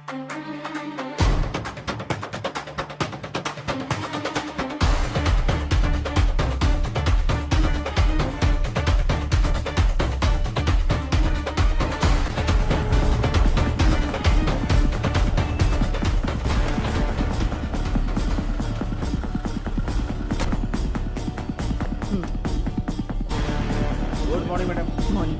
Good morning madam. Morning.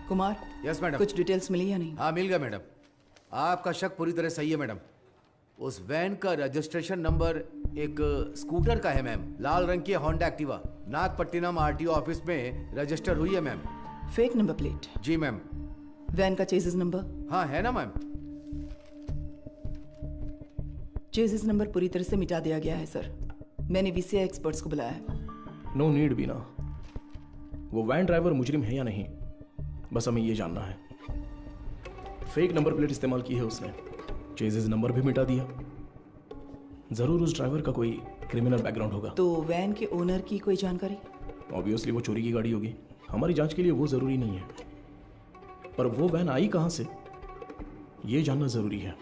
Kumar, yes madam. कुछ details मिली या नहीं? हाँ मिल गया मैडम। आपका शक पूरी तरह सही है मैडम। उस वैन का रजिस्ट्रेशन नंबर एक स्कूटर का है मैम, लाल रंग की Honda Activa, Nagapattinam RTO office में रजिस्टर हुई है मैम। Fake number plate? जी मैम। वैन का चेसिस नंबर? हाँ है ना मैम। चेसिस नंबर पूरी तरह से मिटा दिया गया है सर। मैंने वीसीआई एक्सपर्ट्स को बुलाया है। नो नीड बीना। वो वैन ड्राइवर मुजरिम है या नहीं, बस हमें ये जानना है। फेक नंबर प्लेट इस्तेमाल की है उसने, चेसिस नंबर भी मिटा दिया। जरूर उस ड्राइवर का कोई क्रिमिनल बैकग्राउंड होगा। तो वैन के ओनर की कोई जानकारी? ऑब्वियसली वो चोरी की गाड़ी होगी। हमारी जांच के लिए वो जरूरी नहीं है, पर वो वैन आई कहां से ये जानना जरूरी है।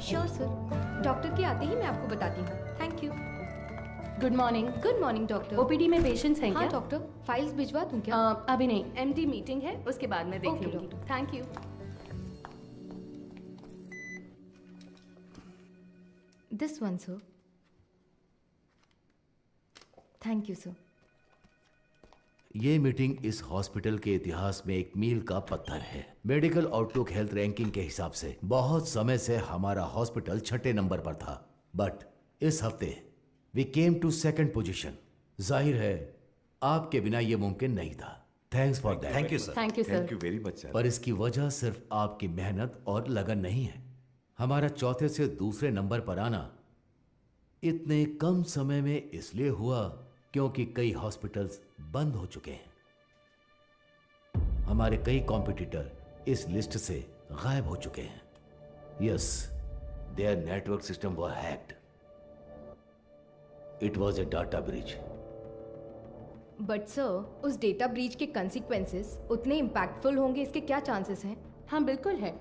श्योर सर, डॉक्टर के आते ही मैं आपको बताती हूँ। Thank you. Good morning. Good morning doctor. OPD में पेशेंट्स हैं हाँ क्या? डॉक्टर, फाइल्स भिजवा दूँ क्या? अभी नहीं, एमडी मीटिंग है, उसके बाद मैं देख Okay, लूंगी। doctor. Thank you. This one sir. Thank you sir. ये मीटिंग इस हॉस्पिटल के इतिहास में एक मील का पत्थर है। मेडिकल आउटलुक हेल्थ रैंकिंग के हिसाब से बहुत समय से हमारा हॉस्पिटल 6ठे नंबर पर था, बट इस हफ्ते we came to 2nd position. जाहिर है आपके बिना ये मुमकिन नहीं था। Thanks for that. Thank you sir. Thank you sir. Thank you very much sir. पर इसकी वजह सिर्फ आपकी मेहनत और लगन नहीं है। हमारा चौथे से दूसरे नंबर पर आना इतने कम समय में इसलिए हुआ क्योंकि कई हॉस्पिटल्स बंद हो चुके हैं। हमारे कई कॉम्पिटिटर इस लिस्ट से गायब हो चुके हैं। Yes, their network system were hacked. It was a data breach. But sir, उस डेटा ब्रीच के कंसिक्वेंसेस उतने इम्पैक्टफुल होंगे, इसके क्या चांसेस हैं? हाँ बिल्कुल है।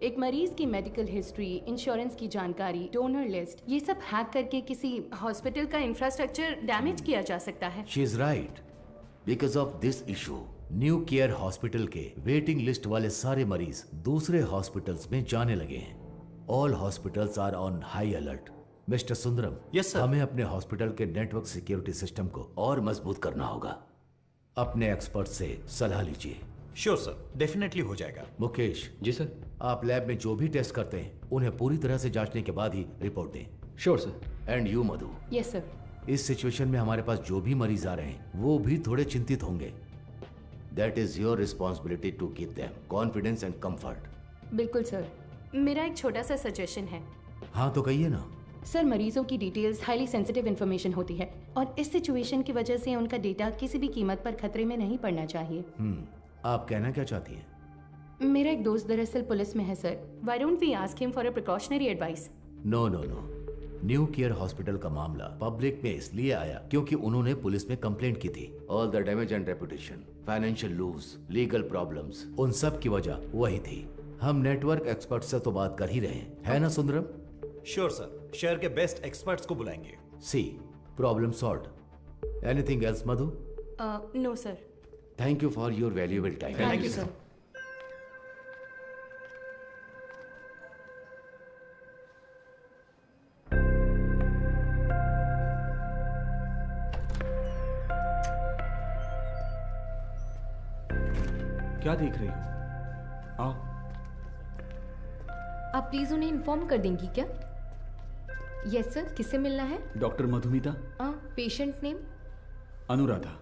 एक मरीज की मेडिकल हिस्ट्री, इंश्योरेंस की जानकारी, डोनर लिस्ट, ये सब हैक करके किसी हॉस्पिटल का इंफ्रास्ट्रक्चर डैमेज किया जा सकता है। She is right. Because of this issue new care hospital के वेटिंग लिस्ट वाले सारे मरीज दूसरे हॉस्पिटल्स में जाने लगे हैं। All hospitals are on high alert. Mister Sundaram, Yes, sir. हमें अपने हॉस्पिटल के नेटवर्क सिक्योरिटी सिस्टम को और मजबूत करना होगा। अपने एक्सपर्ट से सलाह लीजिए। श्योर सर, डेफिनेटली हो जाएगा। मुकेश जी सर। आप लैब में जो भी टेस्ट करते हैं उन्हें पूरी तरह से जांचने के बाद ही रिपोर्ट दें। Sure sir. And you Madhu, yes sir. इस सिचुएशन में हमारे पास जो भी मरीज आ रहे हैं वो भी थोड़े चिंतित होंगे। That is your responsibility to give them confidence and comfort. बिल्कुल सर। मेरा एक छोटा सा सजेशन है। हाँ तो कहिए ना। सर, मरीजों की डिटेल्स हाईली सेंसिटिव इन्फॉर्मेशन होती है और इस सिचुएशन की वजह से उनका डेटा किसी भी कीमत पर खतरे में नहीं पड़ना चाहिए। आप कहना क्या चाहती हैं? मेरा एक दोस्त दरअसल पुलिस में है sir. Why don't we ask him for a precautionary advice? No no no. New care hospital का मामला पब्लिक में इसलिए आया क्योंकि उन्होंने पुलिस में कंप्लेंट की थी। All the damage and reputation, financial loss, legal problems, उन सब की वजह वही थी। हम नेटवर्क एक्सपर्ट से तो बात कर ही रहे हैं, है ना सुंदरम? श्योर सर, शहर के बेस्ट एक्सपर्ट्स को बुलाएंगे। See problem solved. Anything else Madhu? No sir. Thank you for your valuable time. Thank you sir. क्या देख रही हो? आओ। आप प्लीज उन्हें इन्फॉर्म कर देंगी क्या? यस सर, किससे मिलना है? Doctor Madhumita. Patient name? Anuradha.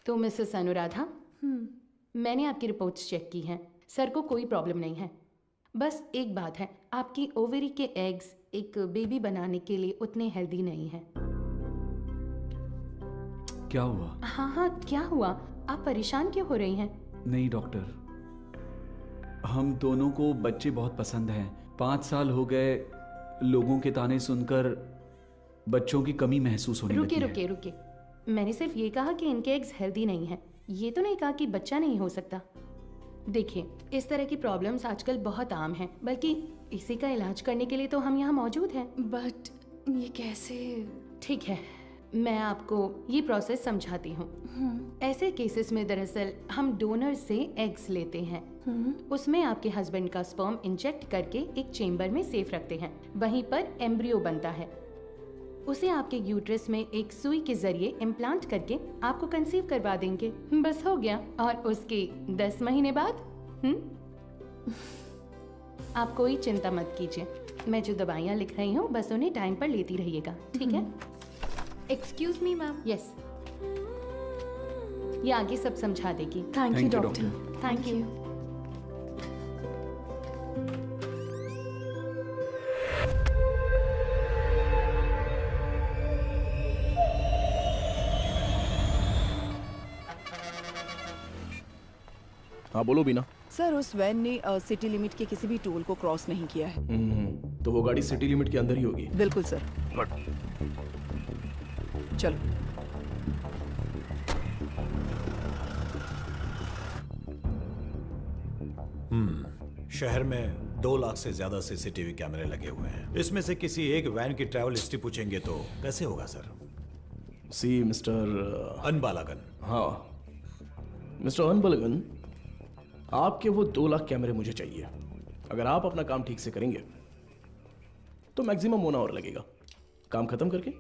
तो मिसेस अनुराधा, मैंने आपकी रिपोर्ट्स चेक की हैं। सर को कोई प्रॉब्लम नहीं है। बस एक बात है, आपकी ओवरी के एग्स एक बेबी बनाने के लिए उतने हेल्दी नहीं हैं। क्या हुआ? हाँ, क्या हुआ? आप परेशान क्यों हो रही हैं? नहीं डॉक्टर, हम दोनों को बच्चे बहुत पसंद हैं। 5 साल हो गए लोगों के ताने सुनकर बच्चों की कमी महसूस होने लगी है। रुकिए। मैंने सिर्फ ये कहा कि इनके एग्स हेल्दी नहीं हैं। ये तो नहीं कहा कि बच्चा नहीं हो सकता। देखिए, इस तरह की प्रॉब्लम्स आजकल बहुत आम हैं, बल्कि इसी का इलाज करने के लिए तो हम यहाँ मौजूद हैं। बट ये कैसे? ठीक है, मैं आपको ये प्रोसेस समझाती हूँ। ऐसे केसेस में दरअसल हम डोनर से एग्स लेते हैं। उसमें आपके हस्बैंड का स्पर्म इंजेक्ट करके एक चेम्बर में सेफ रखते हैं। वहीं पर एम्ब्रियो बनता है। उसे आपके यूट्रस में एक सुई के जरिए इम्प्लांट करके आपको कंसीव करवा देंगे। बस हो गया। और उसके 10 महीने बाद आप कोई चिंता मत कीजिए। मैं जो दवाइयाँ लिख रही हूँ बस उन्हें टाइम पर लेती रहिएगा, ठीक है? Excuse me ma'am. यस, ये आगे सब समझा देगी। Thank you doctor. Thank you. हाँ बोलो बीना। सर, उस वैन ने सिटी लिमिट के किसी भी टोल को क्रॉस नहीं किया है। तो वो गाड़ी सिटी लिमिट के अंदर ही होगी। बिल्कुल सर। चलो। शहर में 2 लाख से ज्यादा सीसीटीवी कैमरे लगे हुए हैं। इसमें से किसी एक वैन की ट्रैवल हिस्ट्री पूछेंगे तो कैसे होगा सर? सी मिस्टर अनबालागन। हाँ मिस्टर अनबलगन, आपके वो 2 लाख कैमरे मुझे चाहिए। अगर आप अपना काम ठीक से करेंगे तो मैक्सिमम 1 आवर लगेगा। काम खत्म करके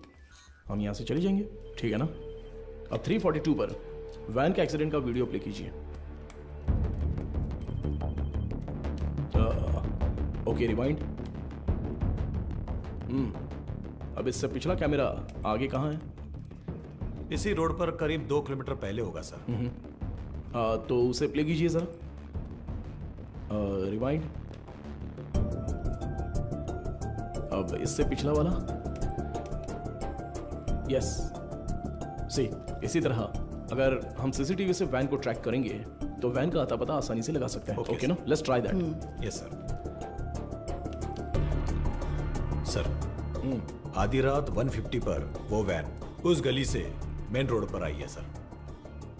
हम यहाँ से चले जाएंगे, ठीक है ना? अब 342 पर वैन के एक्सीडेंट का वीडियो प्ले कीजिए। Okay, rewind. अब इससे पिछला कैमरा आगे कहाँ है? इसी रोड पर करीब 2 किलोमीटर पहले होगा सर। तो उसे प्ले कीजिए सर। रिवाइंड। अब इससे पिछला वाला। यस, सी इसी तरह अगर हम सीसीटीवी से वैन को ट्रैक करेंगे तो वैन का अता पता आसानी से लगा सकते हैं। ओके ना? Let's try that. Yes sir. Sir, आधी रात 150 पर वो वैन उस गली से मेन रोड पर आई है सर।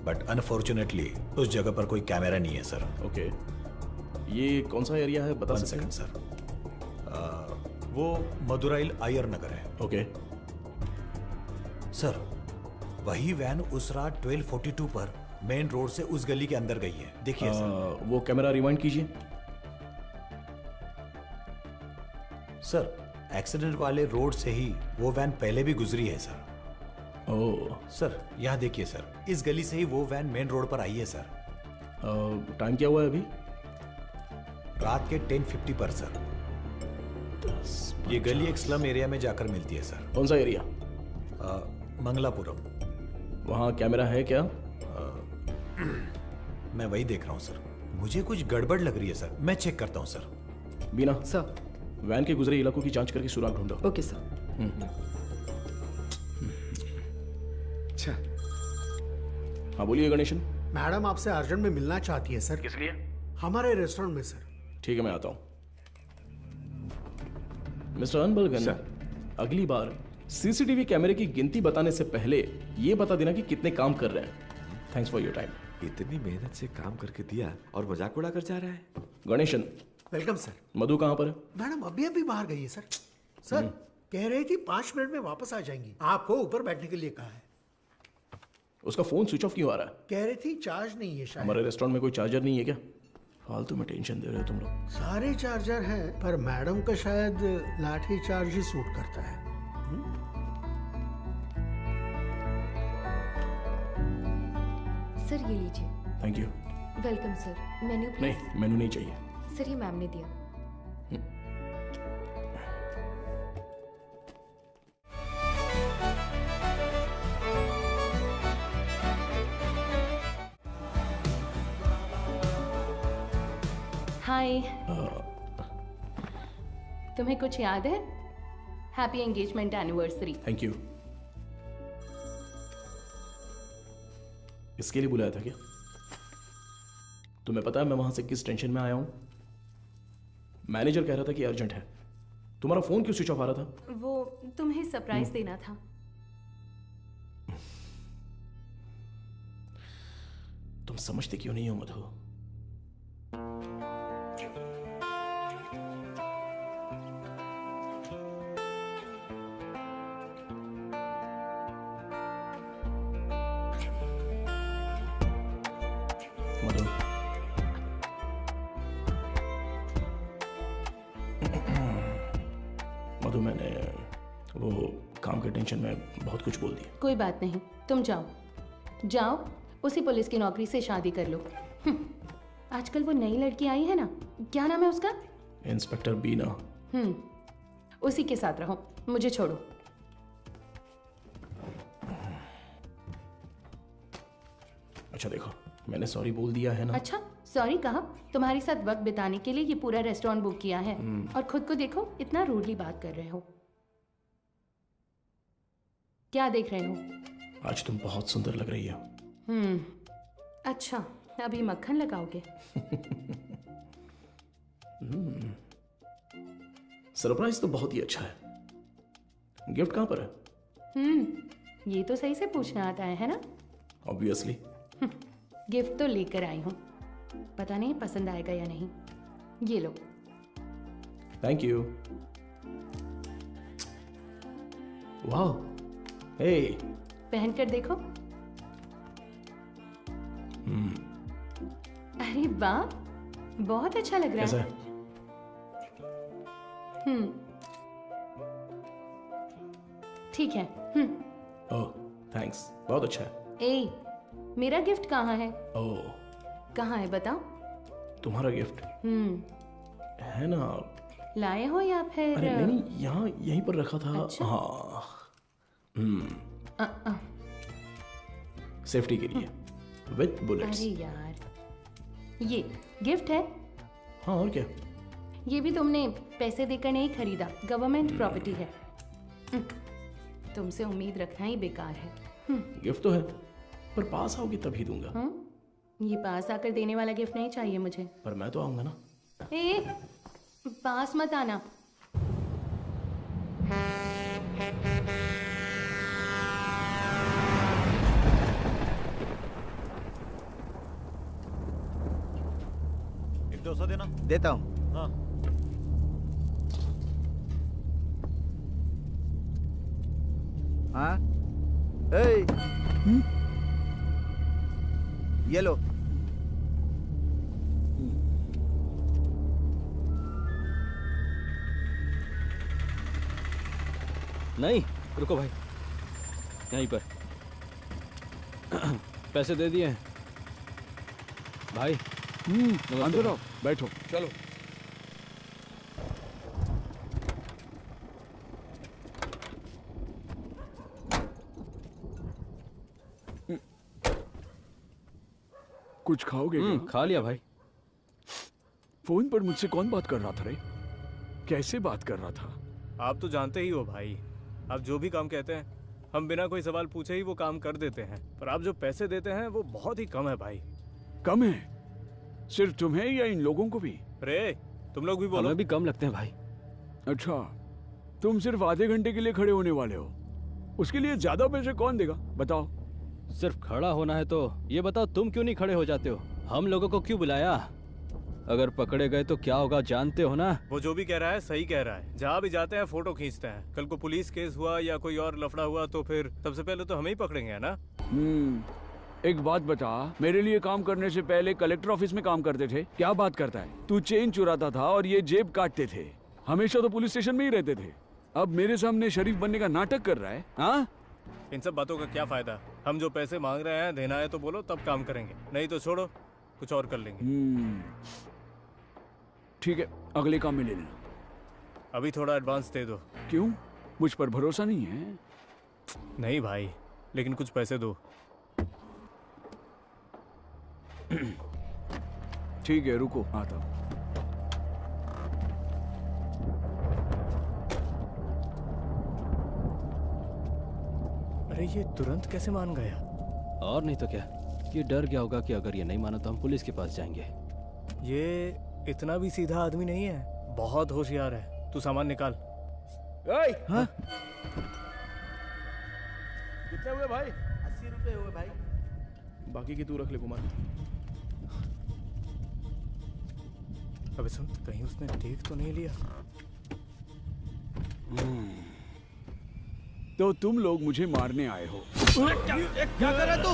बट अनफॉर्चुनेटली उस जगह पर कोई कैमरा नहीं है सर। ओके, ये कौन सा एरिया है बता 1 सकते हैं? Second sir. वो मदुराइल आयर नगर है। ओके, सर, वही वैन उस रात 1242 पर मेन रोड से उस गली के अंदर गई है। देखिए सर। वो कैमरा रिवाइंड कीजिए। सर, एक्सीडेंट वाले रोड से ही वो वैन पहले भी गुजरी है सर। ओह, सर, यहाँ देखिए सर, इस गली से ही वो वैन मेन रोड पर आई है सर। टाइम क्या हुआ है अभी? रात के 10:50 पर सर। ये गली एक स्लम एरिया में जाकर मिलती है सर। कौन सा एरिया? मंगलापुरम। वहाँ कैमरा है क्या? मैं वही देख रहा हूँ सर। मुझे कुछ गड़बड़ लग रही है सर। मैं चेक करता हूँ सर। बीना, सर। वैन के गुजरे इलाकों की जांच करके सुराग ढूंढो। Okay sir. अच्छा, हाँ बोलिए गणेशन। मैडम आपसे अर्जेंट में मिलना चाहती है सर। किस लिए? हमारे रेस्टोरेंट में सर। ठीक है, मैं आता हूँ। मिस्टर अनबलगन, अगली बार सीसीटीवी कैमरे की गिनती बताने से पहले ये बता देना कि कितने काम कर रहे हैं। Thanks for your time. इतनी मेहनत से काम करके दिया और मजाक उड़ा कर जा रहा है। Ganesan, welcome sir. मधु कहाँ पर है? मैडम अभी अभी बाहर गई है सर। सर कह रही थी 5 मिनट में वापस आ जाएंगी। आपको ऊपर बैठने के लिए कहा है। उसका फोन स्विच ऑफ क्यों आ रहा है? कह रही थी चार्ज नहीं है शायद। हमारे रेस्टोरेंट में कोई चार्जर नहीं है क्या? फालतू में टेंशन दे रहे हो तुम लोग। सारे चार्जर हैं पर मैडम का शायद लाठी चार्ज ही सूट करता है। सर, ये लीजिए। Thank you. Welcome sir. Menu please. नहीं, मेनू नहीं चाहिए। सर, ये मैम ने दिया। हाय। तुम्हें कुछ याद है? Happy engagement anniversary. Thank you. इसके लिए बुलाया था क्या? तुम्हें पता है मैं वहां से किस टेंशन में आया हूं? मैनेजर कह रहा था कि अर्जेंट है। तुम्हारा फोन क्यों स्विच ऑफ आ रहा था? वो तुम्हें सरप्राइज देना था। तुम समझते क्यों नहीं हो मधु? मधु, मधु, मैंने वो काम के टेंशन में बहुत कुछ बोल दिया। कोई बात नहीं, तुम जाओ जाओ, उसी पुलिस की नौकरी से शादी कर लो। आजकल वो नई लड़की आई है ना, क्या नाम है उसका? इंस्पेक्टर बीना। उसी के साथ रहो, मुझे छोड़ो। अच्छा देखो, मैंने सॉरी बोल दिया है ना। अच्छा, सॉरी कहा? तुम्हारे साथ वक्त बिताने के लिए ये पूरा रेस्टोरेंट बुक किया है और खुद को देखो, इतना रूडली बात कर रहे हो। क्या देख रहे हो? आज तुम बहुत सुंदर लग रही हो। अच्छा, अभी मक्खन लगाओगे? सरप्राइज तो बहुत ही अच्छा है। गिफ्ट कहाँ पर है? ये तो सही से पूछना आता है ना? ऑब्वियसली। गिफ्ट तो लेकर आई हूँ, पता नहीं पसंद आएगा या नहीं। ये लो। Thank you. वाह, हे, पहन कर देखो। अरे वाह, बहुत अच्छा लग रहा कैसा है। है? ठीक है। ओह, थैंक्स, बहुत अच्छा है। ए, मेरा गिफ्ट कहाँ है? ओह, कहाँ है बताओ? तुम्हारा गिफ्ट है ना? लाए हो या फिर? अरे नहीं, यहाँ यहीं पर रखा था। अच्छा? हाँ, अ, सेफ्टी के लिए विथ बुलेट्स। अरे यार, ये गिफ्ट है। हाँ, और क्या? ये भी तुमने पैसे देकर नहीं खरीदा, गवर्नमेंट प्रॉपर्टी है। तुमसे उम्मीद रखना ही बेकार है। गिफ्ट तो है, पर पास आओगे तभी दूंगा। ये पास आकर देने वाला गिफ्ट नहीं चाहिए मुझे। पर मैं तो आऊंगा ना। ए, पास मत आना। एक 200 देना। देता हूँ। हाँ, हाँ, ए, ये लो। नहीं, रुको भाई, यहीं पर पैसे दे दिए हैं भाई। अंदर आओ, बैठो। चलो। कुछ खाओगे क्या? खा लिया भाई। फोन पर मुझसे कौन बात कर रहा था रे? कैसे बात कर रहा था? आप तो जानते ही हो भाई, आप जो भी काम कहते हैं हम बिना कोई सवाल पूछे ही वो काम कर देते हैं, पर आप जो पैसे देते हैं वो बहुत ही कम है भाई। कम है? सिर्फ तुम्हें या इन लोगों को भी? रे, तुम लोग भी बोलो। हमें भी कम लगते हैं भाई। अच्छा, तुम सिर्फ आधे घंटे के लिए खड़े होने वाले हो, उसके लिए ज्यादा पैसे कौन देगा बताओ? सिर्फ खड़ा होना है तो ये बताओ, तुम क्यों नहीं खड़े हो जाते हो? हम लोगों को क्यों बुलाया? अगर पकड़े गए तो क्या होगा जानते हो ना? वो जो भी कह रहा है सही कह रहा है। जहाँ भी जाते हैं फोटो खींचते हैं। कल को पुलिस केस हुआ या कोई और लफड़ा हुआ तो फिर सबसे पहले तो हमें ही पकड़ेंगे, है ना? एक बात बता, मेरे लिए काम करने से पहले कलेक्टर ऑफिस में काम करते थे, क्या बात करता है? तू चेन चुराता था और ये जेब काटते थे, हमेशा तो पुलिस स्टेशन में ही रहते थे। अब मेरे सामने शरीफ बनने का नाटक कर रहा है? हाँ, इन सब बातों का क्या फायदा? हम जो पैसे मांग रहे हैं, देना है तो बोलो, तब काम करेंगे, नहीं तो छोड़ो, कुछ और कर लेंगे। ठीक है, अगले काम में ले लेना। अभी थोड़ा एडवांस दे दो। क्यों? मुझ पर भरोसा नहीं है? नहीं भाई, लेकिन कुछ पैसे दो। ठीक है, रुको, आता हूँ। अरे ये तुरंत कैसे मान गया? और नहीं तो क्या, ये डर गया होगा कि अगर ये नहीं माना तो हम पुलिस के पास जाएंगे। ये इतना भी सीधा आदमी नहीं है, बहुत होशियार है। तू सामान निकाल। हाँ? कितने हुए भाई? 80 रुपए हुए भाई। बाकी की तू रख ले कुमार। अबे सुन, कहीं उसने देख तो नहीं लिया? तो तुम लोग मुझे मारने आए हो? क्या कर रहा तू?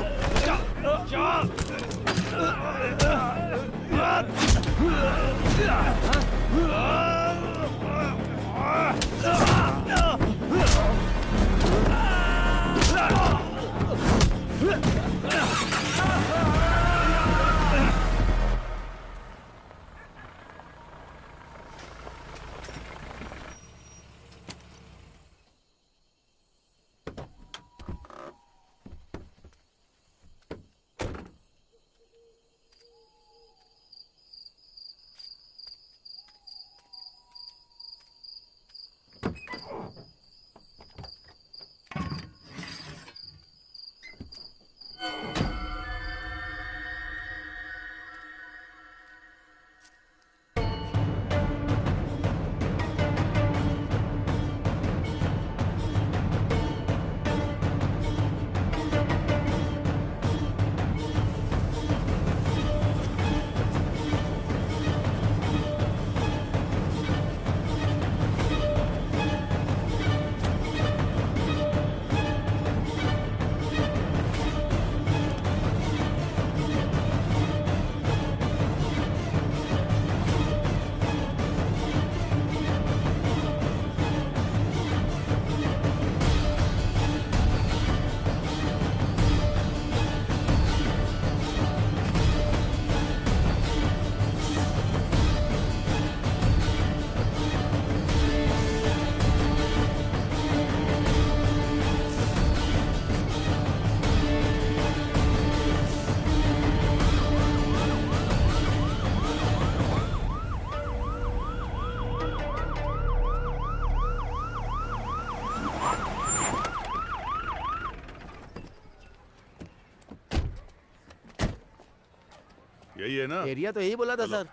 यही है ना? एरिया तो यही बोला था सर।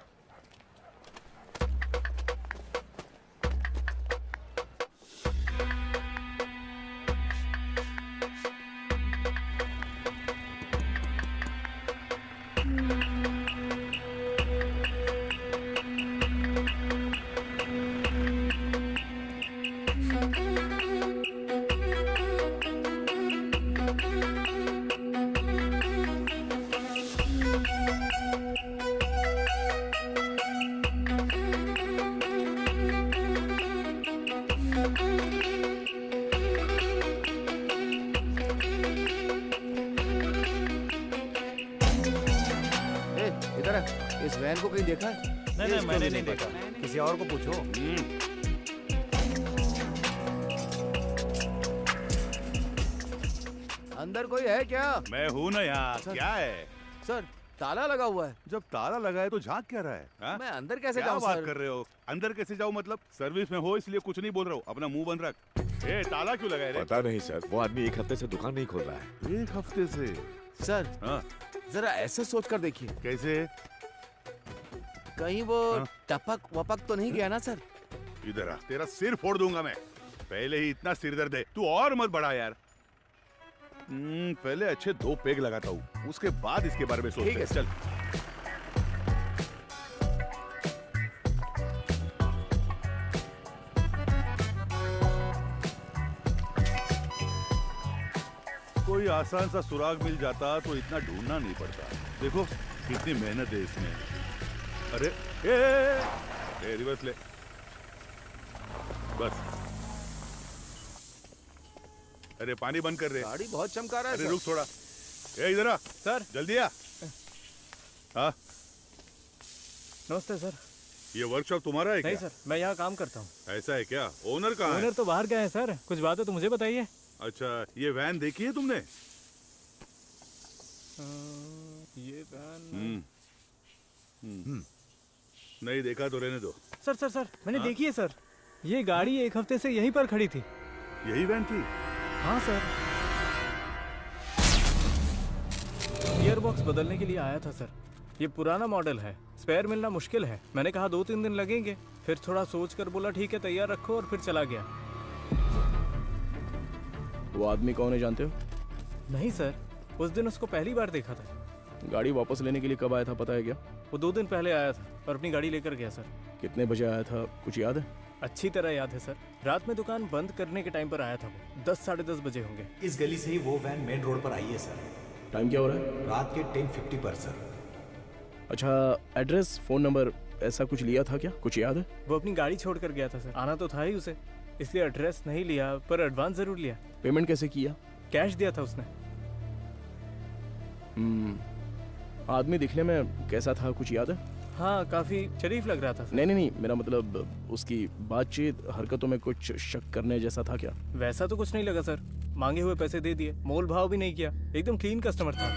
इस वैन को कहीं देखा है? नहीं, मैंने नहीं देखा। किसी और को पूछो। अंदर कोई है क्या? मैं हूँ ना यहाँ। क्या है सर? ताला लगा हुआ है। जब ताला लगा है तो झांक क्या रहा है? हा? मैं अंदर कैसे क्या जाऊँ बात सर? कर रहे हो? अंदर कैसे जाऊँ मतलब? सर्विस में हो इसलिए कुछ नहीं बोल रहा हूँ। अपना मुंह बंद रख। ए, ताला क्यों लगाए रे? पता नहीं सर, वो आदमी 1 हफ्ते से दुकान नहीं खोल रहा है। 1 हफ्ते से? सर हाँ? जरा ऐसे सोच कर देखिए। कैसे? कहीं वो हाँ? टपक वपक तो नहीं गया ना सर? इधर आ, तेरा सिर फोड़ दूंगा मैं। पहले ही इतना सिर दर्द है, तू और मत बढ़ा यार। पहले अच्छे 2 पेग लगाता हूँ, उसके बाद इसके बारे में सोचते हैं। चल। कोई आसान सा सुराग मिल जाता तो इतना ढूंढना नहीं पड़ता। देखो कितनी मेहनत है इसमें। अरे ए, रिवर्स ले बस। अरे पानी बंद कर रहे। गाड़ी बहुत चमका रहा है। अरे रुक थोड़ा। ए इधर आ सर। जल्दी आ। हाँ नमस्ते सर। ये वर्कशॉप तुम्हारा है क्या? नहीं सर, मैं यहाँ काम करता हूँ। ऐसा है क्या? ओनर कहाँ है? ओनर तो बाहर गए हैं सर। कुछ बात है तो मुझे बताइए। अच्छा, ये वैन देखी है तुमने? ये वैन नहीं देखा तो रहने दो। सर मैंने देखी है सर। ये गाड़ी 1 हफ्ते से यहीं पर खड़ी थी। यही वैन थी? हाँ सर। गियर बॉक्स बदलने के लिए आया था सर। ये पुराना मॉडल है, स्पेयर मिलना मुश्किल है। मैंने कहा 2-3 दिन लगेंगे, फिर थोड़ा सोच कर बोला ठीक है तैयार रखो, और फिर चला गया। वो आदमी कौन है जानते हो? नहीं सर, उस दिन उसको पहली बार देखा था। गाड़ी वापस लेने के लिए कब आया था पता है क्या? वो 2 दिन पहले आया था और अपनी गाड़ी लेकर गया सर। कितने बजे आया था कुछ याद है? अच्छी तरह याद है सर, रात में दुकान बंद करने के टाइम पर आया था वो। 10-10:30 बजे होंगे। इस गली से ही वो वैन मेन रोड पर आई है सर। टाइम क्या हो रहा है? रात के 10:50 पर सर। अच्छा, एड्रेस, फोन नंबर ऐसा कुछ लिया था क्या? कुछ याद है? वो अपनी गाड़ी छोड़ कर गया था सर, आना तो था ही उसे, इसलिए एड्रेस नहीं लिया, पर एडवांस जरूर लिया। पेमेंट कैसे किया? कैश दिया था उसने। आदमी दिखने में कैसा था कुछ याद है? हाँ, काफी शरीफ लग रहा था सर। नहीं, मेरा मतलब उसकी बातचीत, हरकतों में कुछ शक करने जैसा था क्या? वैसा तो कुछ नहीं लगा सर, मांगे हुए पैसे दे दिए, मोल भाव भी नहीं किया, एकदम क्लीन कस्टमर था।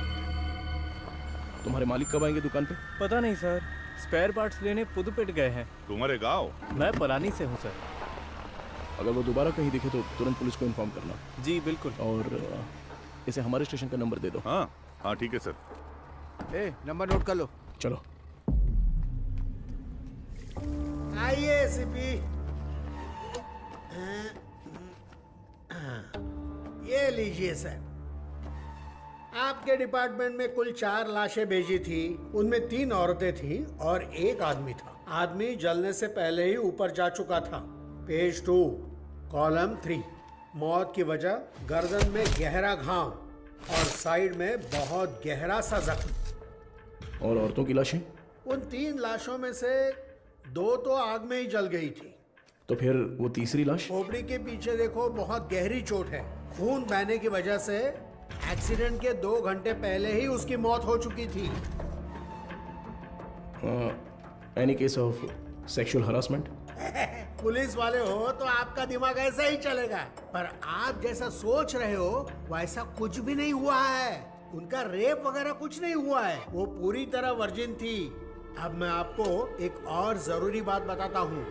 तुम्हारे मालिक कब आएंगे दुकान पे? पता नहीं सर, स्पेयर पार्ट्स लेने पुदुपेट गए हैं। तुम्हारे गाँव? मैं पलानी से हूँ सर। अगर वो दोबारा कहीं दिखे तो तुरंत पुलिस को इन्फॉर्म करना। जी बिल्कुल। और इसे हमारे स्टेशन का नंबर दे दो। हाँ ठीक है सर। नंबर नोट कर लो। चलो आइए एसीपी। ये लीजिए सर, आपके डिपार्टमेंट में कुल 4 लाशें भेजी थी, उनमें 3 औरतें थीं और 1 आदमी था। आदमी जलने से पहले ही ऊपर जा चुका था। Page 2, column 3। मौत की वजह गर्दन में गहरा घाव और साइड में बहुत गहरा सा जख्म। और औरतों की लाशें? उन 3 लाशों में से 2 तो आग में ही जल गई थी। तो फिर वो तीसरी लाश? खोपड़ी के पीछे देखो, बहुत गहरी चोट है। खून बहने की वजह से एक्सीडेंट के 2 घंटे पहले ही उसकी मौत हो चुकी थी। Any case of sexual harassment? Police वाले हो तो आपका दिमाग ऐसा ही चलेगा, पर आप जैसा सोच रहे हो वैसा कुछ भी नहीं हुआ है। उनका रेप वगैरह कुछ नहीं हुआ है, वो पूरी तरह वर्जिन थी। अब मैं आपको एक और जरूरी बात बताता हूँ।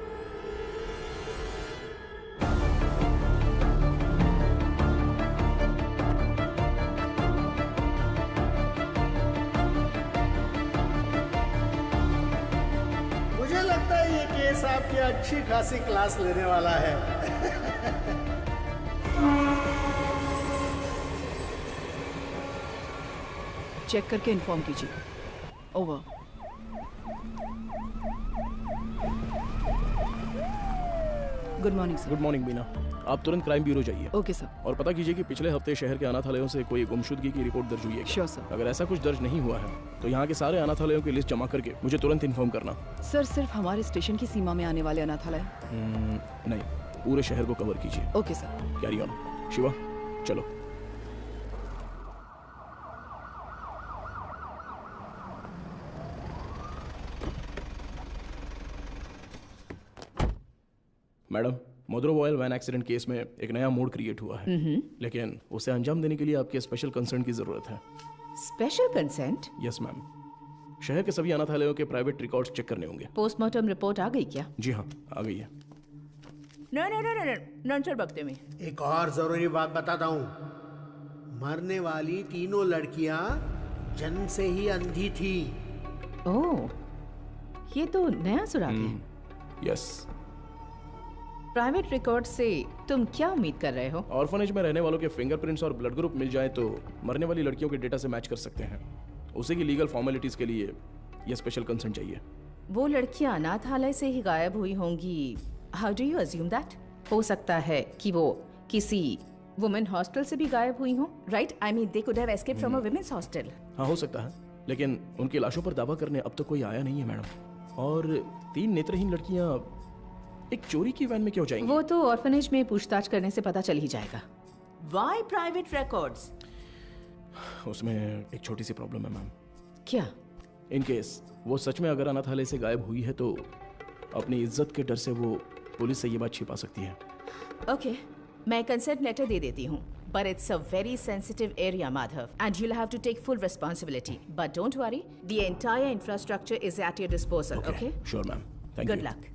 मुझे लगता है ये केस आपकी अच्छी खासी क्लास लेने वाला है। चेक करके इन्फॉर्म कीजिए। Over. Good morning sir. Good morning Beena, आप तुरंत क्राइम ब्यूरो जाइए। Okay sir. और पता कीजिए कि पिछले हफ्ते शहर के अनाथालयों से कोई गुमशुदगी की रिपोर्ट दर्ज हुई है क्या? Sure sir. अगर ऐसा कुछ दर्ज नहीं हुआ है तो यहाँ के सारे अनाथालयों की लिस्ट जमा करके मुझे तुरंत इन्फॉर्म करना। सर, सिर्फ हमारे स्टेशन की सीमा में आने वाले अनाथालय? नहीं, पूरे शहर को कवर कीजिए। Okay sir. Carry on. Shiva चलो। मैडम, मोद्रो ऑयल वैन एक्सीडेंट केस में एक नया मोड क्रिएट हुआ है, लेकिन उसे अंजाम देने के लिए आपके स्पेशल कंसर्न की जरूरत है। Special consent? Yes ma'am. शहर के सभी अनाथालयों के प्राइवेट रिकॉर्ड्स चेक करने होंगे। पोस्टमार्टम रिपोर्ट आ गई क्या? जी हाँ, आ गई है। नंचर बकते में एक और जरूरी बात बताता हूँ। मरने वाली 3 लड़कियां जन्म से ही अंधी थी। ओह, ये तो नया सुराग है। यस। प्राइवेट रिकॉर्ड से तुम क्या उम्मीद कर रहे हो? ऑर्फनेज में रहने वालों के फिंगरप्रिंट्स और ब्लड ग्रुप मिल जाए तो मरने वाली लड़कियों के डेटा से मैच कर सकते हैं। उसे की लीगल फॉर्मेलिटीज के लिए यह स्पेशल कंसर्न चाहिए। वो लड़कियां अनाथालय से ही गायब हुई होंगी। How do you assume that? हो सकता है कि वो किसी वुमेन हॉस्टल से भी गायब हुई हो, right? I mean they could have escaped from a women's hostel. हाँ, हो सकता है, लेकिन उनकी लाशों पर दावा करने अब तक कोई आया नहीं है मैडम। और 3 नेत्रहीन लड़कियां एक चोरी की वैन में क्यों जाएंगी? वो तो ऑर्फनेज में पूछताछ करने से पता चल ही जाएगा। Why private records? उसमें एक छोटी सी प्रॉब्लम है मैम। क्या? इन केस वो सच में अगर अनाथालय से गायब हुई है तो अपनी इज्जत के डर से वो पुलिस से ये बात छिपा सकती है। ओके, मैं कंसेंट लेटर दे देती हूँ, but it's a very sensitive area, Madhav, and you'll have to take full responsibility. But don't worry, the entire infrastructure is at your disposal. Okay? Sure, ma'am. Thank you. Good luck.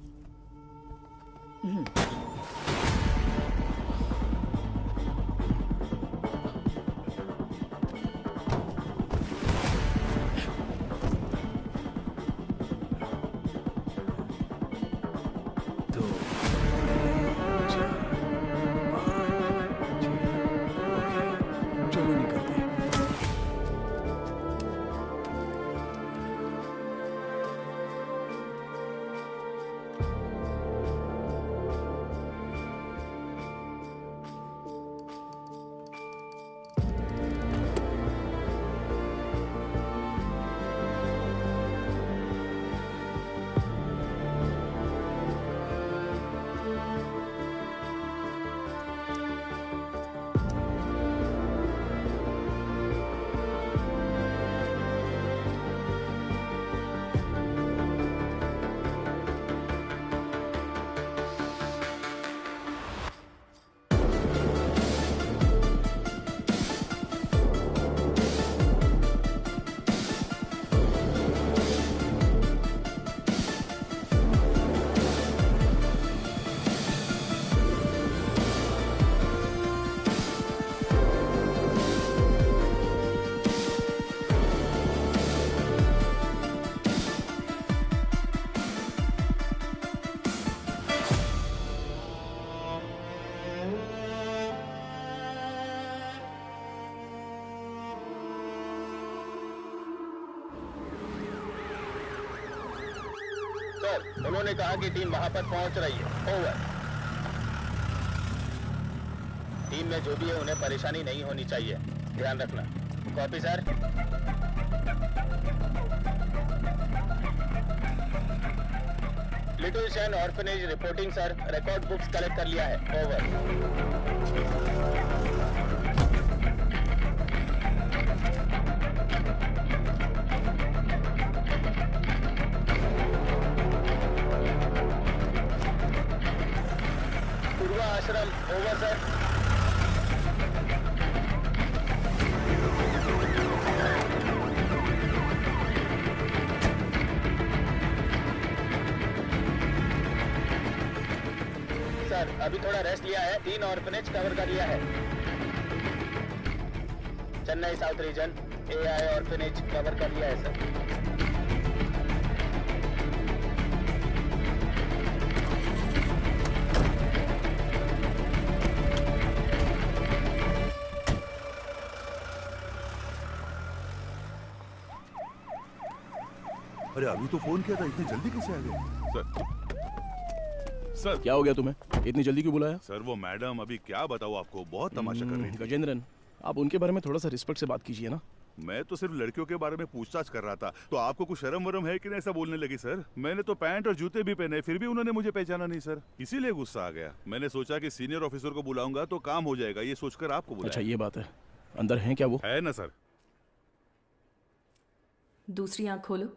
Sir, उन्होंने कहा कि team वहां पर पहुंच रही है। Over. Team में जो भी है उन्हें परेशानी नहीं होनी चाहिए, ध्यान रखना। Copy sir. लिटिल शैन orphanage reporting sir, record books collect कर लिया है। ओवर। पूर्वा आश्रम, ओवर सर। सर, अभी थोड़ा रेस्ट लिया है, 3 ऑर्फनेज कवर कर लिया है। Chennai south region, AI orphanage cover कर लिया है सर। अरे अभी तो फोन किया था, इतनी जल्दी कैसे आ गए? सर क्या हो गया तुम्हें? इतनी जल्दी क्यों बुलाया? सर वो मैडम, अभी क्या बताऊँ आपको, बहुत तमाशा कर रही थी। गजेंद्रन, आप उनके बारे में थोड़ा सा रिस्पेक्ट से बात कीजिए ना। मैं तो सिर्फ लड़कियों के बारे में पूछताछ कर रहा था, तो आपको कुछ शर्म वरम है कि नहीं ऐसा बोलने लगी? सर मैंने तो पैंट और जूते भी पहने, फिर भी उन्होंने मुझे पहचाना नहीं सर, इसीलिए गुस्सा आ गया। मैंने सोचा कि सीनियर ऑफिसर को बुलाऊंगा तो काम हो जाएगा, ये सोचकर आपको बुलाया। अच्छा ये बात है, अंदर है क्या वो? है ना सर। दूसरी आंख खोलो।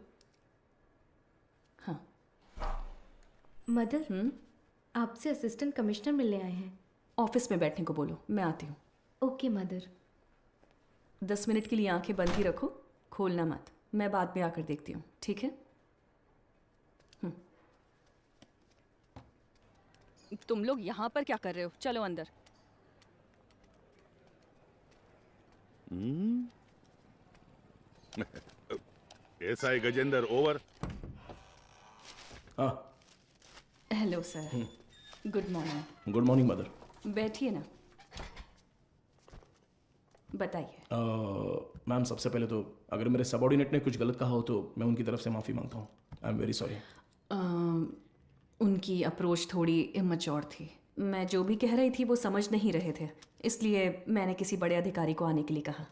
हाँ मदर, आपसे असिस्टेंट कमिश्नर मिलने आए हैं। ऑफिस में बैठने को बोलो, मैं आती हूँ। Okay mother. 10 मिनट के लिए आंखें बंद ही रखो, खोलना मत। मैं बाद में आकर देखती हूँ, ठीक है? तुम लोग यहाँ पर क्या कर रहे हो? चलो अंदर। SI Gajendra, over. हाँ। Hello sir, good morning. Good morning mother. बैठिए ना, बताइए। मैम सबसे पहले तो अगर मेरे सबऑर्डिनेट ने कुछ गलत कहा हो तो मैं उनकी तरफ से माफ़ी मांगता हूँ। आई एम वेरी सॉरी। उनकी अप्रोच थोड़ी इमैच्योर थी। मैं जो भी कह रही थी वो समझ नहीं रहे थे, इसलिए मैंने किसी बड़े अधिकारी को आने के लिए कहा।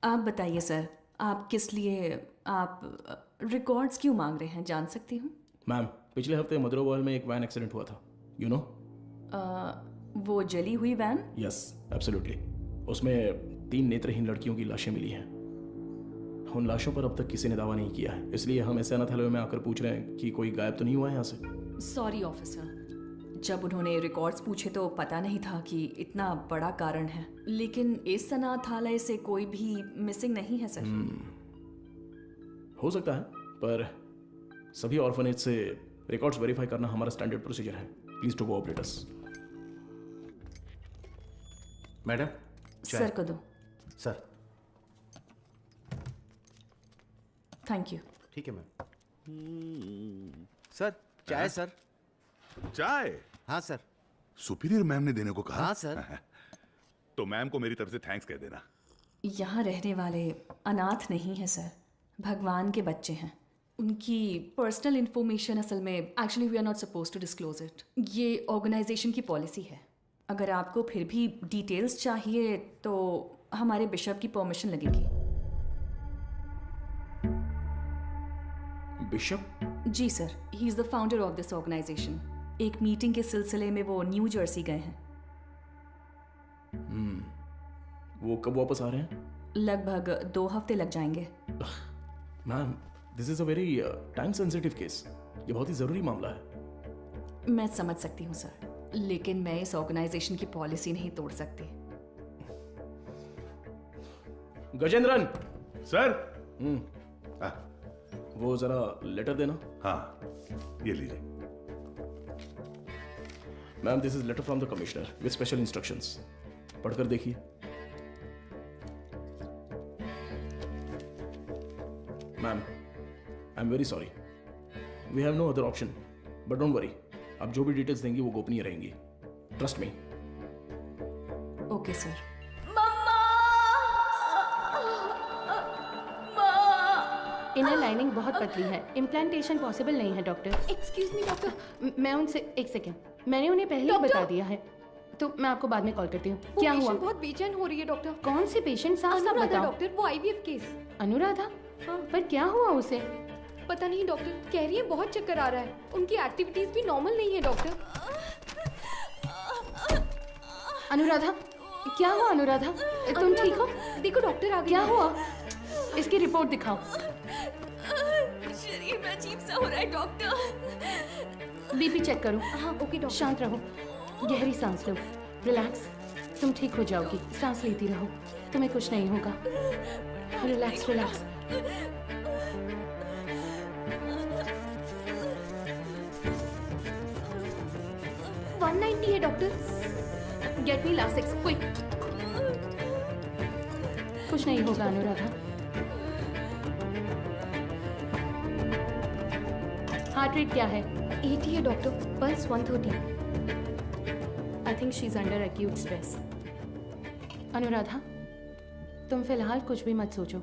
आप बताइए सर, आप किस लिए आप रिकॉर्ड्स क्यों मांग रहे हैं, जान सकती हूँ? मैम पिछले हफ्ते मदरोवाल में एक वैन एक्सीडेंट हुआ था, यू नो? वो जली हुई वैन? Yes absolutely. उसमें 3 नेत्रहीन लड़कियों की लाशें मिली हैं। उन लाशों पर अब तक किसी ने दावा नहीं किया है, इसलिए हम ऐसे अनाथालय में आकर पूछ रहे हैं कि कोई गायब तो नहीं हुआ है यहाँ से। सॉरी ऑफिसर, जब उन्होंने रिकॉर्ड्स पूछे तो पता नहीं था कि इतना बड़ा कारण है, लेकिन इस अनाथालय से कोई भी मिसिंग नहीं है सर। हो सकता है, पर सभी ऑर्फनेज से रिकॉर्ड्स वेरीफाई करना हमारा स्टैंडर्ड प्रोसीजर है। Please to cooperate us. Madam sir को दो। सर। Thank you. ठीक है मैम। सर चाय। सर चाय? हाँ सर। सुपीरियर मैम ने देने को कहा? हाँ सर। तो मैम को मेरी तरफ से थैंक्स कह देना। यहाँ रहने वाले अनाथ नहीं है सर, भगवान के बच्चे हैं। उनकी पर्सनल इंफॉर्मेशन असल में actually we are not suppose to disclose it. ये ऑर्गेनाइजेशन की पॉलिसी है। अगर आपको फिर भी डिटेल्स चाहिए तो हमारे बिशप की परमिशन लगेगी। बिशप? जी sir, he is the founder of this organisation. एक मीटिंग के सिलसिले में वो न्यू जर्सी गए हैं। वो कब वापस आ रहे हैं? लगभग 2 हफ्ते लग जाएंगे। Ma'am this is a very time sensitive case, ये बहुत ही जरूरी मामला है। मैं समझ सकती हूँ सर, लेकिन मैं इस ऑर्गेनाइजेशन की पॉलिसी नहीं तोड़ सकती। गजेंद्रन सर। वो जरा लेटर देना। हाँ ये लीजिए। Ma'am this is letter from the commissioner with special instructions. पढ़कर देखिए। Ma'am I am very sorry, we have no other option, but don't worry, आप जो भी डिटेल्स देंगी वो गोपनीय रहेंगी। Trust me. Okay sir. Inner lining बहुत पतली है, इम्प्लांटेशन पॉसिबल नहीं है डॉक्टर। Excuse me doctor. मैं उनसे एक सेकेंड, मैंने उन्हें पहले ही बता दिया है, तो मैं आपको बाद में कॉल करती हूँ। क्या हुआ? बहुत बेचैन हो रही है डॉक्टर। कौन सी पेशेंट? साफ साफ बताओ डॉक्टर, वो आईवीएफ केस। अनुराधा? हाँ। पर क्या हुआ उसे? पता नहीं डॉक्टर, कह रही है बहुत चक्कर आ रहा है, उनकी एक्टिविटीज भी नॉर्मल नहीं है डॉक्टर। अनुराधा, क्या हुआ अनुराधा? तुम ठीक हो? देखो डॉक्टर आ गए। क्या हुआ? इसकी रिपोर्ट दिखाओ। शरीर में अजीब सा हो रहा है डॉक्टर। बीपी चेक करो। हाँ ओके डॉक्टर। शांत रहो, गहरी सांस लो, रिलैक्स, तुम ठीक हो जाओगी, सांस लेती रहो, तुम्हें कुछ नहीं होगा। Relax relax. है doctor. Get me Lasix quick. कुछ नहीं होगा अनुराधा। हार्ट रेट क्या है? 80 है doctor, pulse 130। I think she is under acute stress. Anuradha, तुम फिलहाल कुछ भी मत सोचो।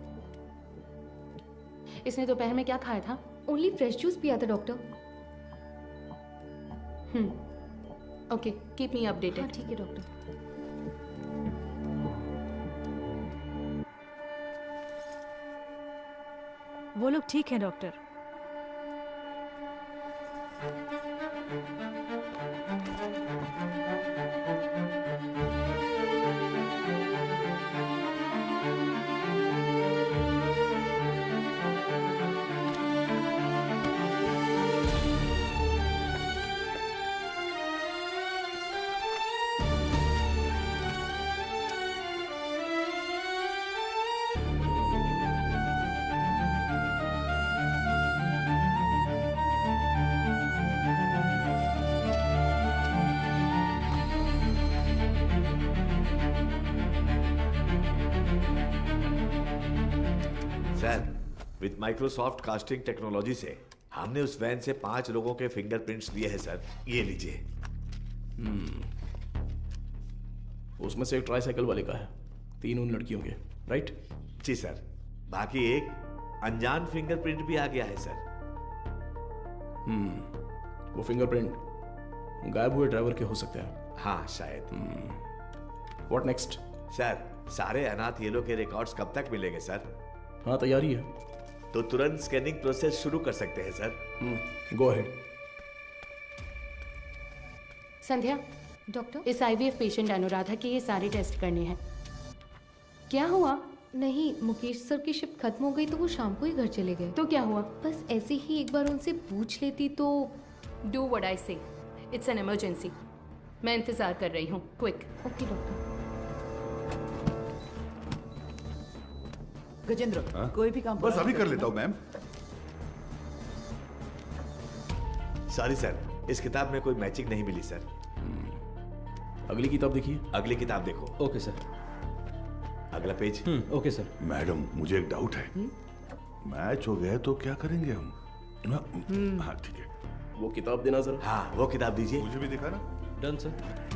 इसने दोपहर में क्या खाया था? ओनली फ्रेश जूस पिया था doctor. Okay, keep me updated. हाँ ठीक है डॉक्टर। वो लोग ठीक हैं doctor. With Microsoft casting technology से हमने उस वैन से 5 लोगों के फिंगरप्रिंट्स लिए हैं सर। ये लीजिए। उसमें से एक ट्राईसाइकिल वाले का है, 3 उन लड़कियों के, राइट? जी सर। बाकी एक अनजान फिंगरप्रिंट भी आ गया है सर। वो फिंगरप्रिंट गायब हुए ड्राइवर के हो सकते हैं। हाँ शायद। What next? सर, सारे अनाथ येलो के रिकॉर्ड्स कब तक मिलेंगे सर? हाँ तैयारी है। तो तुरंत स्कैनिंग प्रोसेस शुरू कर सकते हैं sir. Go ahead. Sandhya, doctor, इस आईवीएफ पेशेंट अनुराधा के ये सारे टेस्ट करने हैं। क्या हुआ? नहीं, मुकेश सर की शिफ्ट खत्म हो गई तो वो शाम को ही घर चले गए। तो क्या हुआ? बस ऐसे ही एक बार उनसे पूछ लेती तो। डू व्हाट आई से, इट्स एन इमरजेंसी। मैं इंतजार कर रही हूँ, क्विक। Okay doctor. गजेंद्र, कोई भी काम बस अभी कर लेता हूँ मैम। सॉरी सर, इस किताब में कोई मैचिंग नहीं मिली सर। अगली किताब देखिए। अगली किताब देखो। Okay sir. अगला पेज। Okay sir. मैडम, मुझे एक डाउट है। मैच हो गया तो क्या करेंगे हम? हाँ ठीक है। वो किताब देना जरा। हाँ वो किताब दीजिए। मुझे भी दिखा ना। Done sir.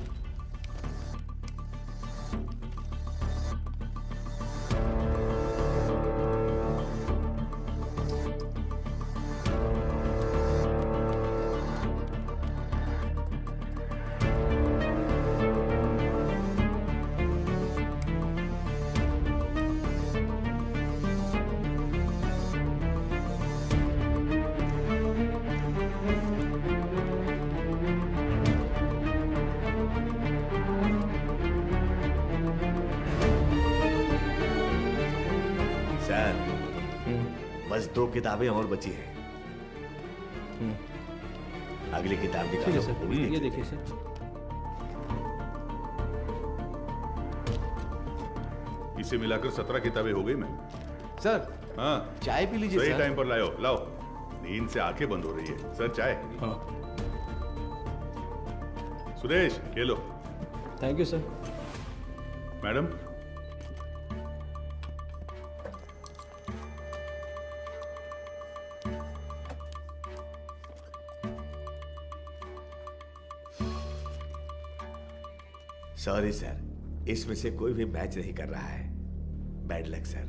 बस 2 किताबें और बची हैं। अगली किताब दिखा सर। ये देखिए सर। इसे मिलाकर 17 किताबें हो गई मैम। सर, हाँ चाय पी लीजिए। सही टाइम पर लाओ। लाओ, नींद से आंखें बंद हो रही है। सर चाय। हाँ। सुरेश, ये लो। Thank you sir. Madam, sorry sir, इसमें से कोई भी मैच नहीं कर रहा है। Bad luck sir.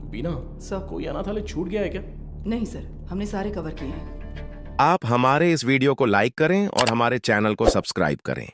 Beena sir कोई अनाथालय छूट गया है क्या? नहीं सर, हमने सारे कवर किए हैं। आप हमारे इस वीडियो को लाइक करें और हमारे चैनल को सब्सक्राइब करें।